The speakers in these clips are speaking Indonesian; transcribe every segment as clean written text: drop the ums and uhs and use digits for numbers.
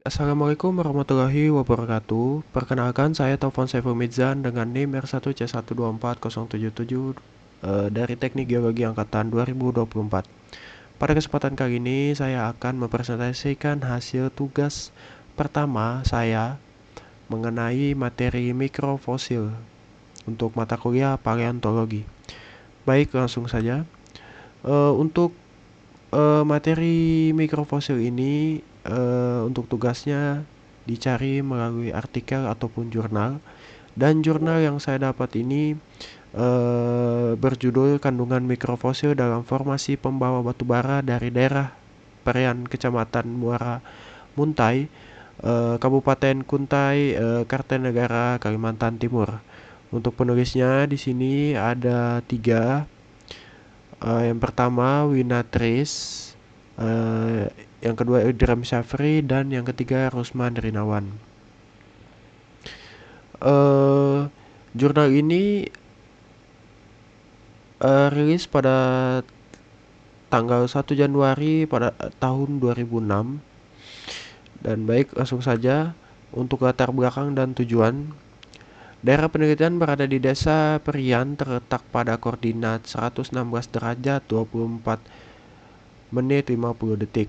Assalamualaikum warahmatullahi wabarakatuh. Perkenalkan, saya Taufan Saiful Midzan dengan NIM R1C124077 dari Teknik Geologi Angkatan 2024. Pada kesempatan kali ini, saya akan mempresentasikan hasil tugas pertama saya mengenai materi mikrofosil untuk mata kuliah paleontologi. Baik, langsung saja. Untuk materi mikrofosil ini untuk tugasnya dicari melalui artikel ataupun jurnal, dan jurnal yang saya dapat ini berjudul Kandungan Mikrofosil dalam Formasi Pembawa Batu Bara dari Daerah Perian Kecamatan Muara Muntai, Kabupaten Kuntai, Kartanegara, Kalimantan Timur. Untuk penulisnya di sini ada tiga. Yang pertama Winatris, yang kedua Idram Syafri, dan yang ketiga Rusman Rinawan. Jurnal ini rilis pada tanggal 1 Januari pada tahun 2006. Dan baik, langsung saja untuk latar belakang dan tujuan. Daerah penelitian berada di Desa Perian, terletak pada koordinat 116 derajat 24 menit 50 detik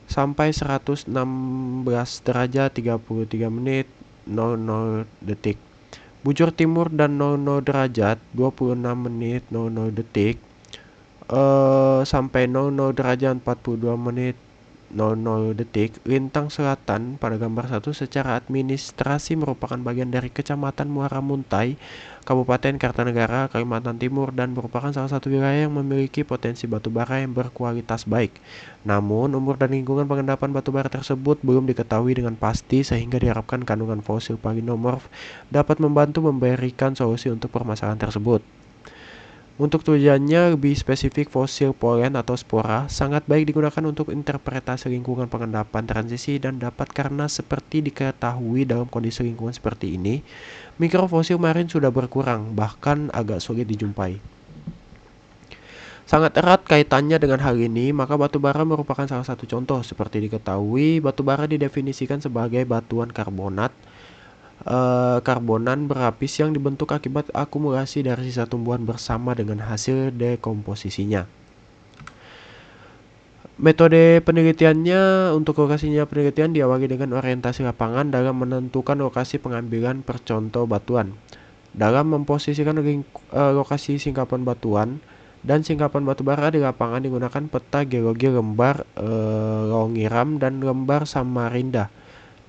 sampai 116 derajat 33 menit 00 detik. Bujur timur dan 00 derajat 26 menit 00 detik sampai 00 derajat 42 menit 00 detik. Lintang selatan pada gambar 1 secara administrasi merupakan bagian dari Kecamatan Muara Muntai, Kabupaten Kartanegara, Kalimantan Timur, dan merupakan salah satu wilayah yang memiliki potensi batu bara yang berkualitas baik. Namun, umur dan lingkungan pengendapan batu bara tersebut belum diketahui dengan pasti, sehingga diharapkan kandungan fosil palinomorf dapat membantu memberikan solusi untuk permasalahan tersebut. Untuk tujuannya lebih spesifik, fosil polen atau spora sangat baik digunakan untuk interpretasi lingkungan pengendapan transisi dan dapat karena seperti diketahui dalam kondisi lingkungan seperti ini, mikrofosil marin sudah berkurang, bahkan agak sulit dijumpai. Sangat erat kaitannya dengan hal ini, maka batu bara merupakan salah satu contoh. Seperti diketahui, batu bara didefinisikan sebagai batuan karbonat karbonan berlapis yang dibentuk akibat akumulasi dari sisa tumbuhan bersama dengan hasil dekomposisinya. Metode penelitiannya, untuk lokasinya penelitian diawali dengan orientasi lapangan dalam menentukan lokasi pengambilan percontoh batuan. Dalam memposisikan lokasi singkapan batuan dan singkapan batu bara di lapangan digunakan peta geologi lembar Longiram dan lembar Samarinda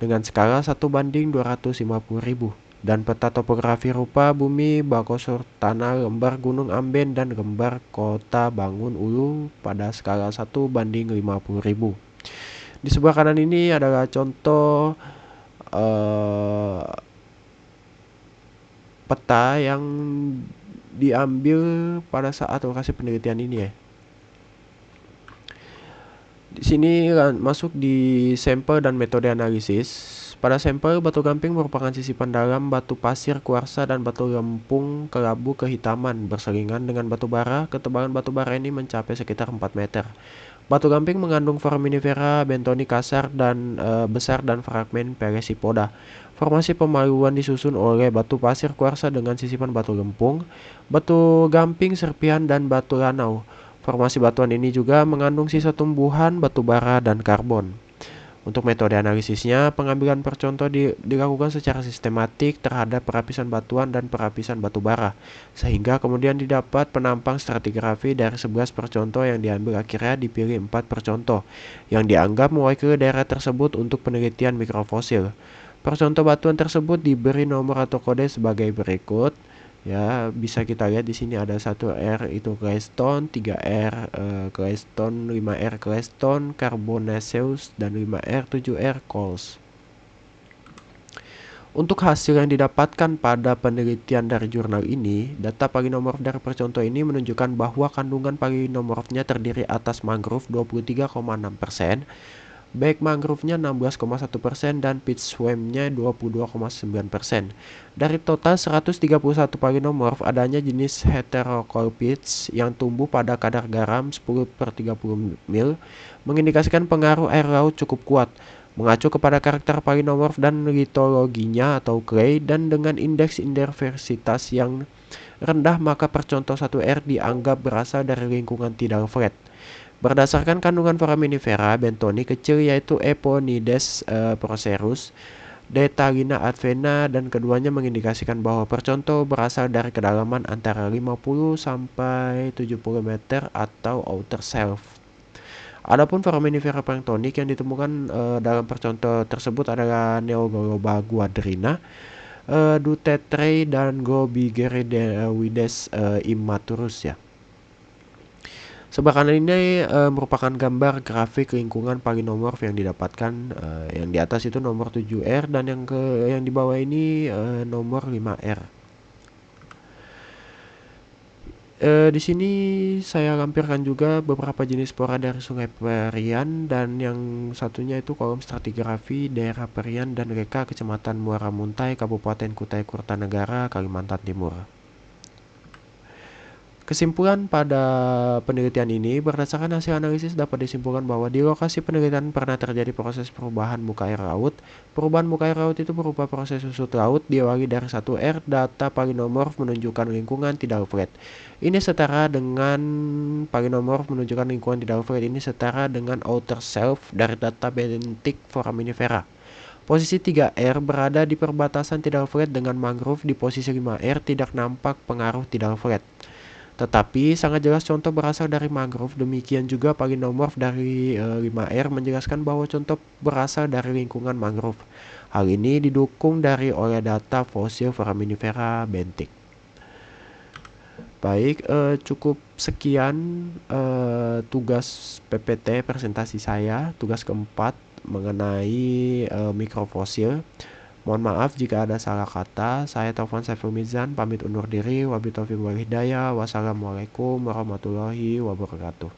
dengan skala 1:250.000 dan peta topografi rupa bumi Bakosur tanah lembar Gunung Amben dan lembar kota Bangun Ulu pada skala 1:50.000. Di sebelah kanan ini adalah contoh peta yang diambil pada saat lokasi penelitian ini ya. Di sini masuk di sampel dan metode analisis. Pada sampel, batu gamping merupakan sisipan dalam batu pasir kuarsa dan batu lempung kelabu kehitaman berselingan dengan batu bara. Ketebalan batu bara ini mencapai sekitar 4 meter. Batu gamping mengandung foraminifera, bentoni kasar dan besar dan fragmen peresipoda. Formasi pemaluan disusun oleh batu pasir kuarsa dengan sisipan batu lempung, batu gamping, serpihan, dan batu lanau. Formasi batuan ini juga mengandung sisa tumbuhan, batu bara, dan karbon. Untuk metode analisisnya, pengambilan percontoh dilakukan secara sistematik terhadap perapisan batuan dan perapisan batu bara, sehingga kemudian didapat penampang stratigrafi dari 11 percontoh yang diambil. Akhirnya dipilih 4 percontoh yang dianggap mewakili daerah tersebut untuk penelitian mikrofosil. Percontoh batuan tersebut diberi nomor atau kode sebagai berikut. Ya, bisa kita lihat di sini ada 1R itu claystone, 3R claystone, 5R claystone, carbonaceous, dan 5R 7R coals. Untuk hasil yang didapatkan pada penelitian dari jurnal ini, data palinomorf dari percontoh ini menunjukkan bahwa kandungan palinomorfnya terdiri atas mangrove 23,6%, baik mangrove-nya 16,1% dan pitchworm-nya 22,9%. Dari total 131 palinomorf, adanya jenis heterocolpits yang tumbuh pada kadar garam 10/30 mil, mengindikasikan pengaruh air laut cukup kuat. Mengacu kepada karakter polinomorf dan litologinya atau Clay, dan dengan indeks inversitas yang rendah, maka percontoh 1R dianggap berasal dari lingkungan tidal flat. Berdasarkan kandungan foraminifera bentoni kecil yaitu Eponides procerus, Detalina advena, dan keduanya mengindikasikan bahwa percontoh berasal dari kedalaman antara 50 sampai 70 meter atau outer shelf. Adapun foraminifera planktonik yang ditemukan dalam percontoh tersebut adalah Neogloba guadrina, Dutetrae, dan Globigeridaeoides immaturus ya. Sebelah kanan ini merupakan gambar grafik lingkungan polinomorf yang didapatkan. Yang di atas itu nomor 7R dan yang di bawah ini nomor 5R. Di sini saya lampirkan juga beberapa jenis spora dari Sungai Perian, dan yang satunya itu kolom stratigrafi daerah Perian dan Reka, Kecamatan Muara Muntai, Kabupaten Kutai Kartanegara, Kalimantan Timur. Kesimpulan pada penelitian ini, berdasarkan hasil analisis dapat disimpulkan bahwa di lokasi penelitian pernah terjadi proses perubahan muka air laut. Perubahan muka air laut itu berupa proses susut laut diawali dari 1R. Data polinomorf menunjukkan lingkungan tidal flat. Ini setara dengan polinomorf menunjukkan lingkungan tidal flat ini setara dengan outer shelf dari data bentik foraminifera. Posisi 3R berada di perbatasan tidal flat dengan mangrove. Di posisi 5R tidak nampak pengaruh tidal flat. Tetapi sangat jelas contoh berasal dari mangrove. Demikian juga polinomorf dari 5R menjelaskan bahwa contoh berasal dari lingkungan mangrove. Hal ini didukung oleh data fosil foraminifera bentik. Baik, cukup sekian tugas PPT presentasi saya, tugas keempat mengenai mikrofosil. Mohon maaf jika ada salah kata. Saya Taufan Saiful Mizan, pamit undur diri. Wabillahi taufiq wal hidayah. Wassalamualaikum warahmatullahi wabarakatuh.